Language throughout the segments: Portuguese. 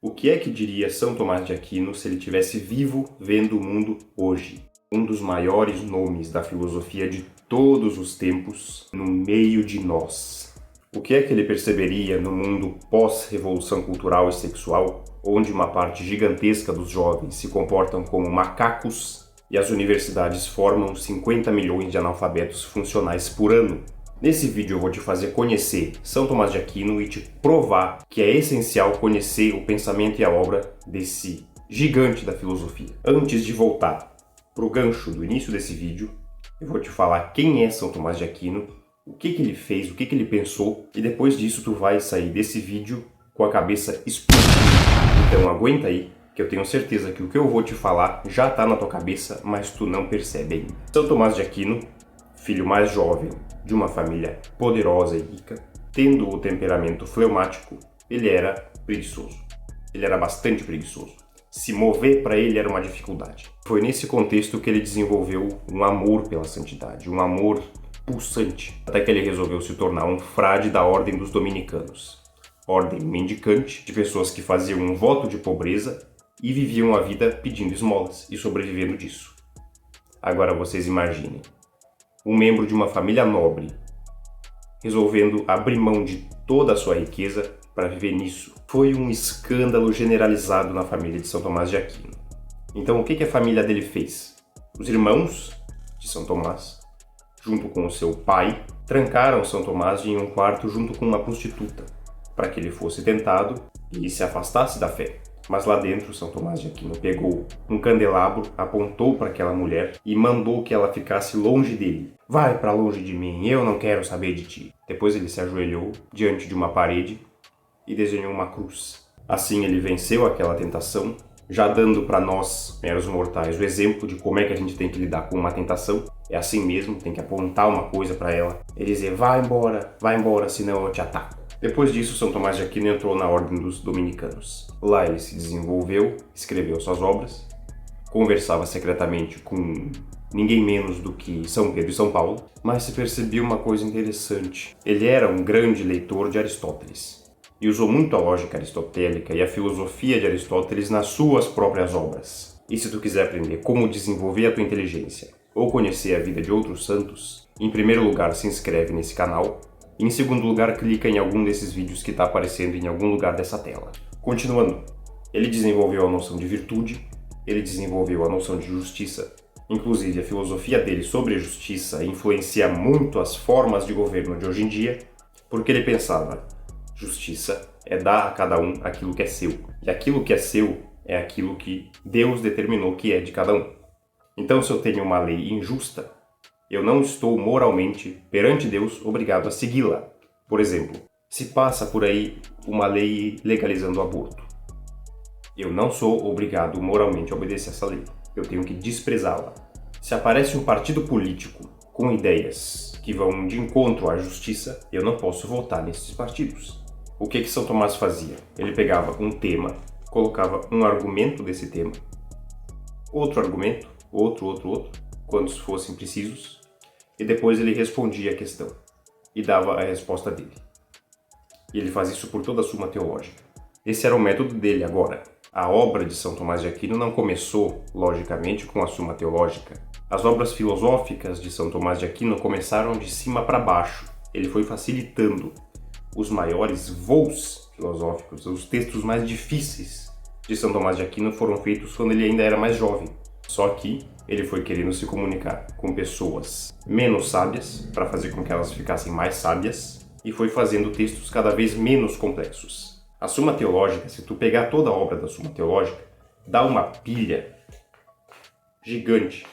O que é que diria São Tomás de Aquino se ele tivesse vivo vendo o mundo hoje? Um dos maiores nomes da filosofia de todos os tempos no meio de nós. O que é que ele perceberia no mundo pós-revolução cultural e sexual, onde uma parte gigantesca dos jovens se comportam como macacos e as universidades formam 50 milhões de analfabetos funcionais por ano? Nesse vídeo eu vou te fazer conhecer São Tomás de Aquino e te provar que é essencial conhecer o pensamento e a obra desse gigante da filosofia. Antes de voltar para o gancho do início desse vídeo, eu vou te falar quem é São Tomás de Aquino, o que ele fez, o que ele pensou, e depois disso tu vai sair desse vídeo com a cabeça explodida. Então aguenta aí, que eu tenho certeza que o que eu vou te falar já está na tua cabeça, mas tu não percebe ainda. São Tomás de Aquino, filho mais jovem de uma família poderosa e rica, tendo o temperamento fleumático, ele era preguiçoso. Ele era bastante preguiçoso. Se mover para ele era uma dificuldade. Foi nesse contexto que ele desenvolveu um amor pela santidade, um amor pulsante, até que ele resolveu se tornar um frade da Ordem dos Dominicanos. Ordem mendicante de pessoas que faziam um voto de pobreza e viviam a vida pedindo esmolas e sobrevivendo disso. Agora vocês imaginem um membro de uma família nobre resolvendo abrir mão de toda a sua riqueza para viver nisso. Foi um escândalo generalizado na família de São Tomás de Aquino. Então o que a família dele fez? Os irmãos de São Tomás, junto com o seu pai, trancaram São Tomás em um quarto junto com uma prostituta, para que ele fosse tentado e se afastasse da fé. Mas lá dentro, São Tomás de Aquino pegou um candelabro, apontou para aquela mulher e mandou que ela ficasse longe dele. Vai para longe de mim, eu não quero saber de ti. Depois ele se ajoelhou diante de uma parede e desenhou uma cruz. Assim ele venceu aquela tentação, já dando para nós, meros mortais, o exemplo de como é que a gente tem que lidar com uma tentação. É assim mesmo, tem que apontar uma coisa para ela e dizer vai embora, senão eu te ataco. Depois disso, São Tomás de Aquino entrou na Ordem dos Dominicanos. Lá ele se desenvolveu, escreveu suas obras, conversava secretamente com ninguém menos do que São Pedro e São Paulo, mas se percebia uma coisa interessante. Ele era um grande leitor de Aristóteles e usou muito a lógica aristotélica e a filosofia de Aristóteles nas suas próprias obras. E se tu quiser aprender como desenvolver a tua inteligência ou conhecer a vida de outros santos, em primeiro lugar se inscreve nesse canal. Em segundo lugar, clica em algum desses vídeos que está aparecendo em algum lugar dessa tela. Continuando, ele desenvolveu a noção de virtude, ele desenvolveu a noção de justiça. Inclusive, a filosofia dele sobre a justiça influencia muito as formas de governo de hoje em dia, porque ele pensava, justiça é dar a cada um aquilo que é seu. E aquilo que é seu é aquilo que Deus determinou que é de cada um. Então, se eu tenho uma lei injusta, eu não estou moralmente, perante Deus, obrigado a segui-la. Por exemplo, se passa por aí uma lei legalizando o aborto. Eu não sou obrigado moralmente a obedecer essa lei. Eu tenho que desprezá-la. Se aparece um partido político com ideias que vão de encontro à justiça, eu não posso votar nesses partidos. O que São Tomás fazia? Ele pegava um tema, colocava um argumento desse tema, outro argumento, outro, quantos fossem precisos, e depois ele respondia a questão e dava a resposta dele. E ele faz isso por toda a Suma Teológica. Esse era o método dele. Agora, a obra de São Tomás de Aquino não começou, logicamente, com a Suma Teológica. As obras filosóficas de São Tomás de Aquino começaram de cima para baixo. Ele foi facilitando os maiores voos filosóficos, os textos mais difíceis de São Tomás de Aquino foram feitos quando ele ainda era mais jovem. Só que ele foi querendo se comunicar com pessoas menos sábias para fazer com que elas ficassem mais sábias e foi fazendo textos cada vez menos complexos. A Suma Teológica, se tu pegar toda a obra da Suma Teológica, dá uma pilha gigante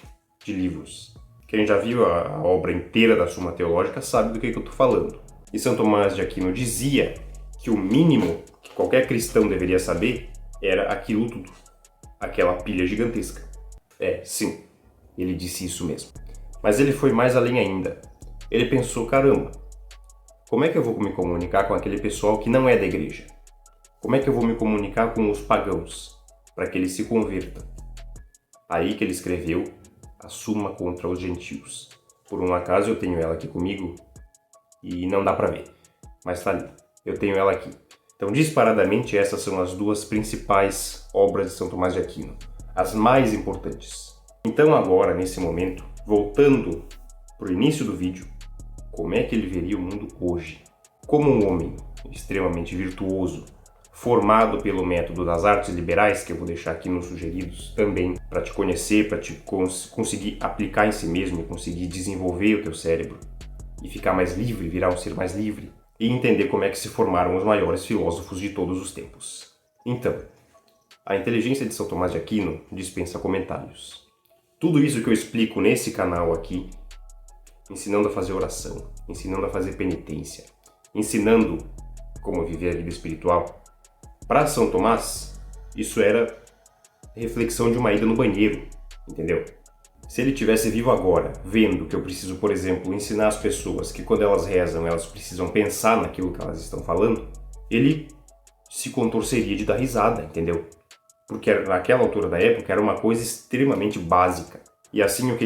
de livros. Quem já viu a obra inteira da Suma Teológica sabe do que eu estou falando. E São Tomás de Aquino dizia que o mínimo que qualquer cristão deveria saber era aquilo tudo, aquela pilha gigantesca. Sim, ele disse isso mesmo. Mas ele foi mais além ainda. Ele pensou, caramba, como é que eu vou me comunicar com aquele pessoal que não é da igreja? Como é que eu vou me comunicar com os pagãos para que eles se convertam? Aí que ele escreveu a Suma contra os Gentios. Por um acaso eu tenho ela aqui comigo e não dá para ver, mas tá ali. Eu tenho ela aqui. Então, disparadamente, essas são as duas principais obras de São Tomás de Aquino, as mais importantes. Então agora, nesse momento, voltando para o início do vídeo, como é que ele veria o mundo hoje? Como um homem extremamente virtuoso, formado pelo método das artes liberais, que eu vou deixar aqui nos sugeridos também, para te conhecer, para te conseguir aplicar em si mesmo e conseguir desenvolver o teu cérebro e ficar mais livre, virar um ser mais livre e entender como é que se formaram os maiores filósofos de todos os tempos. Então, a inteligência de São Tomás de Aquino dispensa comentários. Tudo isso que eu explico nesse canal aqui, ensinando a fazer oração, ensinando a fazer penitência, ensinando como viver a vida espiritual, para São Tomás, isso era reflexão de uma ida no banheiro, entendeu? Se ele tivesse vivo agora, vendo que eu preciso, por exemplo, ensinar as pessoas que quando elas rezam, elas precisam pensar naquilo que elas estão falando, ele se contorceria de dar risada, entendeu? Porque naquela altura da época era uma coisa extremamente básica. E assim, o que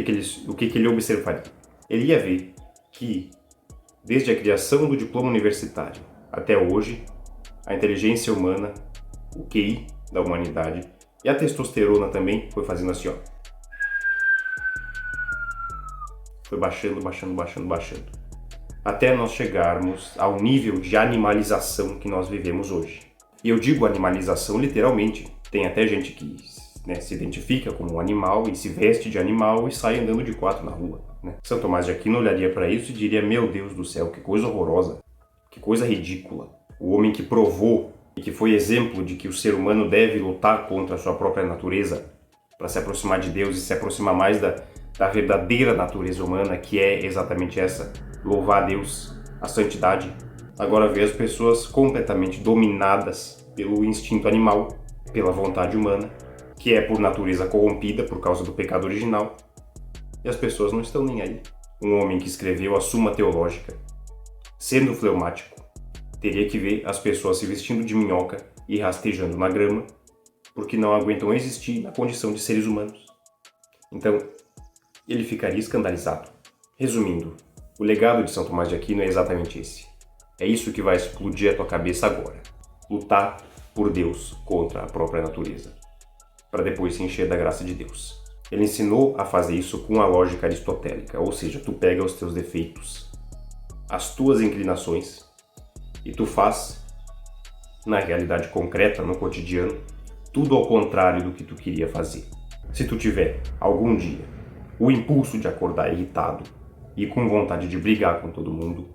ele observaria? Ele ia ver que, desde a criação do diploma universitário até hoje, a inteligência humana, o QI da humanidade e a testosterona também foi fazendo assim, ó. Foi baixando, baixando, baixando, baixando. Até nós chegarmos ao nível de animalização que nós vivemos hoje. E eu digo animalização literalmente. Tem até gente que se identifica como um animal e se veste de animal e sai andando de quatro na rua. São Tomás de Aquino olharia para isso e diria: meu Deus do céu, que coisa horrorosa, que coisa ridícula. O homem que provou e que foi exemplo de que o ser humano deve lutar contra a sua própria natureza para se aproximar de Deus e se aproximar mais da verdadeira natureza humana, que é exatamente essa, louvar a Deus, a santidade. Agora vê as pessoas completamente dominadas pelo instinto animal, pela vontade humana, que é por natureza corrompida por causa do pecado original, e as pessoas não estão nem aí. Um homem que escreveu a Suma Teológica, sendo fleumático, teria que ver as pessoas se vestindo de minhoca e rastejando na grama, porque não aguentam existir na condição de seres humanos. Então, ele ficaria escandalizado. Resumindo, o legado de São Tomás de Aquino é exatamente esse. É isso que vai explodir a tua cabeça agora. Lutar por Deus contra a própria natureza, para depois se encher da graça de Deus. Ele ensinou a fazer isso com a lógica aristotélica, ou seja, tu pega os teus defeitos, as tuas inclinações, e tu faz, na realidade concreta, no cotidiano, tudo ao contrário do que tu queria fazer. Se tu tiver, algum dia, o impulso de acordar irritado e com vontade de brigar com todo mundo,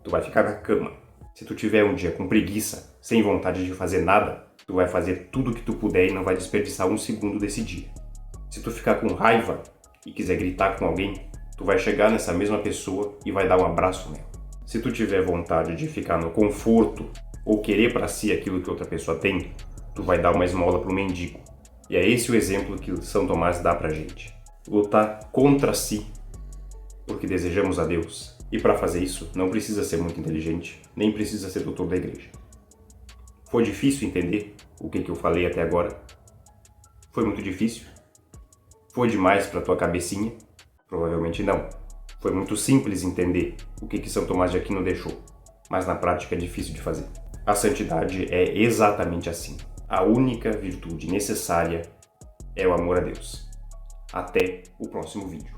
tu vai ficar na cama. Se tu tiver um dia com preguiça, sem vontade de fazer nada, tu vai fazer tudo o que tu puder e não vai desperdiçar um segundo desse dia. Se tu ficar com raiva e quiser gritar com alguém, tu vai chegar nessa mesma pessoa e vai dar um abraço nela. Se tu tiver vontade de ficar no conforto ou querer para si aquilo que outra pessoa tem, tu vai dar uma esmola pro mendigo. E é esse o exemplo que São Tomás dá pra gente. Lutar contra si, porque desejamos a Deus. E para fazer isso, não precisa ser muito inteligente, nem precisa ser doutor da igreja. Foi difícil entender o que eu falei até agora? Foi muito difícil? Foi demais para tua cabecinha? Provavelmente não. Foi muito simples entender o que São Tomás de Aquino deixou, mas na prática é difícil de fazer. A santidade é exatamente assim. A única virtude necessária é o amor a Deus. Até o próximo vídeo.